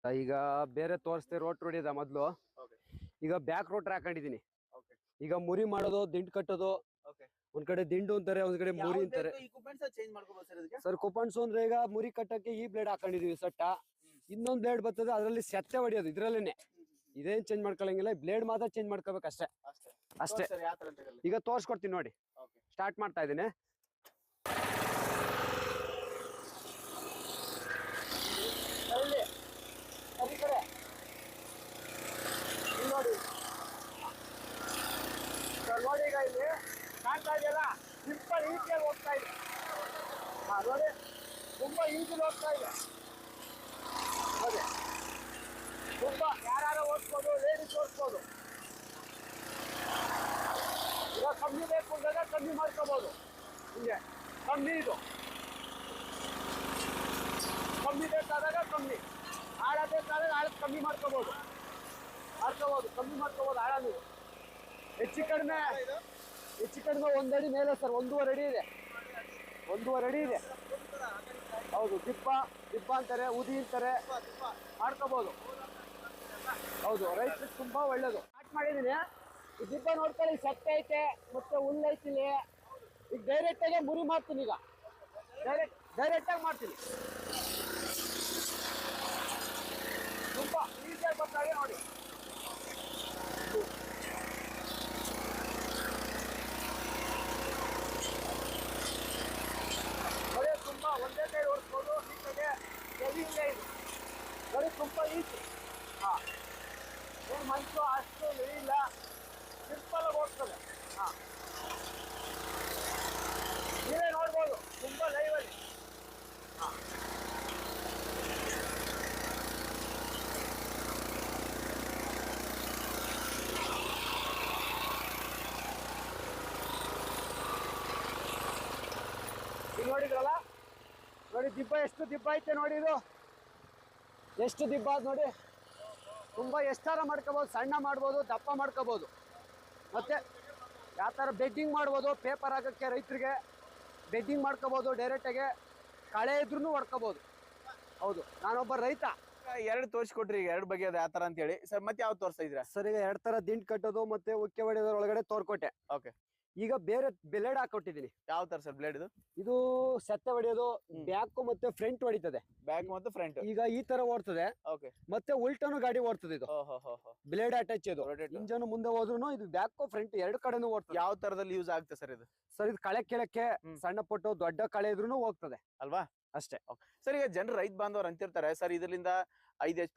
ಈಗ ಬೇರೆ ತೋರಿಸ್ತೆ ರೋಟ್ ಹೊಡಿಯೋದ ಮೊದ್ಲು. ಈಗ ಬ್ಯಾಕ್ ರೋಟ್ರ್ ಹಾಕೊಂಡಿದೀನಿ. ಈಗ ಮುರಿ ಮಾಡೋದು, ದಿಂಡ್ ಕಟ್ಟೋದು. ಒಂದ್ ಕಡೆ ದಿಂಡು ಅಂತಾರೆ, ಒಂದ್ ಕಡೆ ಮುರಿ ಅಂತಾರೆ. ಸರ್ ಕುಪನ್ಸ್ ಅಂದ್ರೆ ಈಗ ಮುರಿ ಕಟ್ಟಕ್ಕೆ ಈ ಬ್ಲೇಡ್ ಹಾಕೊಂಡಿದೀವಿ ಸಟ್ಟ. ಇನ್ನೊಂದ್ ಬ್ಲೇಡ್ ಬರ್ತದೆ, ಅದ್ರಲ್ಲಿ ಸೆತ್ತೆ ಹೊಡಿಯೋದು ಇದ್ರಲ್ಲೇನೆ. ಇದೇನ್ ಚೇಂಜ್ ಮಾಡ್ಕೊಳಂಗಿಲ್ಲ, ಬ್ಲೇಡ್ ಮಾತ್ರ ಚೇಂಜ್ ಮಾಡ್ಕೋಬೇಕು ಅಷ್ಟೇ. ಅಷ್ಟೇ. ಈಗ ತೋರ್ಸ್ಕೊಡ್ತೀನಿ ನೋಡಿ. ಸ್ಟಾರ್ಟ್ ಮಾಡ್ತಾ ಇದೀನಿ. ನೋಡಿ ನೋಡಿ, ಈಗ ಇಲ್ಲಿ ಕಾಣ್ತಾ ಇದೆಯಲ್ಲ, ಸಿಂಪಲ್ ಈಸಿಯಾಗಿ ಹೋಗ್ತಾ ಇದೆ. ನೋಡಿ, ತುಂಬಾ ಈಸಿಲಿ ಹೋಗ್ತಾ ಇದೆ. ನೋಡಿ, ತುಂಬಾ ಯಾರು ಓಡಿಸ್ಬೋದು, ಲೇಡೀಸ್ ಓಡಿಸ್ಬೋದು. ಇವಾಗ ಕಮ್ಮಿ ಬೇಕು ಅಂದಾಗ ಕಮ್ಮಿ ಮಾಡ್ಕೋಬಹುದು. ಹಿಂಗೆ ಕಮ್ಮಿ, ಇದು ಕಮ್ಮಿ ಬೇಕಾದಾಗ ಕಮ್ಮಿ, ಆಳ ಬೇಕಾದಾಗ ಆಳ ಕಮ್ಮಿ ಮಾಡ್ಕೋಬಹುದು. ಕಮ್ಮಿ ಮಾಡ್ಕೋಬಹುದು ಆಳ. ನೀವು ಹೆಚ್ಚು ಕಡಿಮೆ ಒಂದ್ ಅಡಿ ಮೇಲೆ ಸರ್, 1.5 ಅಡಿ ಇದೆ. 1.5 ಅಡಿ ಇದೆ. ಹೌದು, ದಿಬ್ಬ ಅಂತಾರೆ, ಉದಿ ಅಂತಾರೆ, ಮಾಡ್ಕೋಬಹುದು. ಹೌದು, ರೈತರಿಗೆ ತುಂಬಾ ಒಳ್ಳೇದು. ಸ್ಟಾರ್ಟ್ ಮಾಡಿದೀನಿ. ಈ ದಿಬ್ಬ ನೋಡ್ಕೊಳ್ಳಿ, ಸತ್ತೆ ಐತೆ ಮತ್ತೆ ಹುಲ್ಲೈತಿ ಇಲ್ಲಿ. ಈಗ ಡೈರೆಕ್ಟ್ ಆಗಿ ಮುರಿ ಮಾಡ್ತೀನಿ. ಈಗ ಡೈರೆಕ್ಟ್ ಆಗಿ ಮಾಡ್ತೀನಿ. ತುಂಬಾ ಈಸಿಯಾಗಿ ಬರ್ತಾರೆ ನೋಡಿ. ನೋಡಿ, ತುಂಬಾ ಒಂದೇ ಕೈ ಓಡಿಸ್ಬೋದು. ಈ ಕಡೆ ಹೆವಿ ಇಲ್ಲ ಇದು. ನೋಡಿ, ತುಂಬಾ ಈಸಿ. ಏನು ಮನುಷ್ಯ ಅಷ್ಟು ಇಲ್ಲ, ಸಿಂಪಲ್ ಆಗಿ ಹೋಗ್ತದೆ. ನೀವೇ ನೋಡ್ಬೋದು, ತುಂಬಾ ಲೈವಲ್ಲಿ. ಈಗ ನೋಡಿದ್ರಲ್ಲ, ನೋಡಿ ದಿಬ್ಬ ಎಷ್ಟು ದಿಬ್ಬ ಐತೆ ನೋಡಿ. ಇದು ಎಷ್ಟು ದಿಬ್ಬ ಅದ್ ನೋಡಿ. ತುಂಬಾ ಎಷ್ಟಾರ ಮಾಡ್ಕೋಬಹುದು, ಸಣ್ಣ ಮಾಡ್ಬೋದು, ದಪ್ಪ ಮಾಡ್ಕೋಬಹುದು. ಮತ್ತೆ ಯಾವ ತರ ಬೆಡ್ಡಿಂಗ್ ಮಾಡ್ಬೋದು, ಪೇಪರ್ ಹಾಕಕ್ಕೆ ರೈತರಿಗೆ ಬೆಡ್ಡಿಂಗ್ ಮಾಡ್ಕೋಬಹುದು. ಡೈರೆಕ್ಟಾಗೆ ಕಳೆ ಇದ್ರೂ ಹೊಡ್ಕೋಬಹುದು. ಹೌದು, ನಾನೊಬ್ಬ ರೈತ. ಎರಡು ತೋರಿಸ್ಕೊಟ್ರಿ, ಈಗ ಎರಡು ಬಗೆಯದ ಯಾವ ತರ ಅಂತ ಹೇಳಿ ಸರ್. ಮತ್ತೆ ಯಾವ್ದು ತೋರಿಸ್ತಾ ಇದ್ರ ಸರ್? ಈಗ 2 ತರ ದಿಂಡ್ ಕಟ್ಟೋದು ಮತ್ತೆ ಉಕ್ಕೆ ಹೊಡೆಯೋದ್ರೊಳಗಡೆ ತೋರ್ಕೊಟ್ಟೆ. ಓಕೆ. ಈಗ ಬೇರೆ ಬ್ಲೇಡ್ ಹಾಕೊಟ್ಟಿದ್ದೀನಿ. ಯಾವ ತರ ಸರ್ ಬ್ಲೇಡ್ ಇದು? ಇದು ಸೆತ್ತೆ ಹೊಡೆಯೋದು, ಬ್ಯಾಕ್ ಮತ್ತೆ ಫ್ರಂಟ್ ಹೊಡಿತದೆ. ಬ್ಯಾಕ್ ಮತ್ತು ಫ್ರಂಟ್. ಈಗ ಈ ತರ ಓಡ್ತದೆ. ಓಕೆ. ಮತ್ತೆ ಉಲ್ಟನು ಗಾಡಿ ಓಡ್ತದೆ. ಇದು ಬ್ಲೇಡ್ ಅಟ್ಯಾಚ್. ಇದು ಇಂಜನ್ ಮುಂದೆ ಹೋದ್ರು ಇದು ಬ್ಯಾಕ್ ಫ್ರಂಟ್ ಎರಡು ಕಡೆನೂ ಓಡ್ತದೆ. ಯಾವ ತರದಲ್ಲಿ ಯೂಸ್ ಆಗುತ್ತೆ ಸರ್ ಇದು? ಸರ್, ಇದು ಕಳೆ ಕೆಳಕ್ಕೆ ಸಣ್ಣ ಪಟ್ಟು ದೊಡ್ಡ ಕಳೆ ಇದ್ರೂ ಹೋಗ್ತದೆ ಅಲ್ವಾ? ಅಷ್ಟೇ. ಸರ್, ಈಗ ಜನರು ರೈತ ಬಾಂಧವರು ಅಂತಿರ್ತಾರೆ ಸರ್, ಇದರಿಂದ 5 HP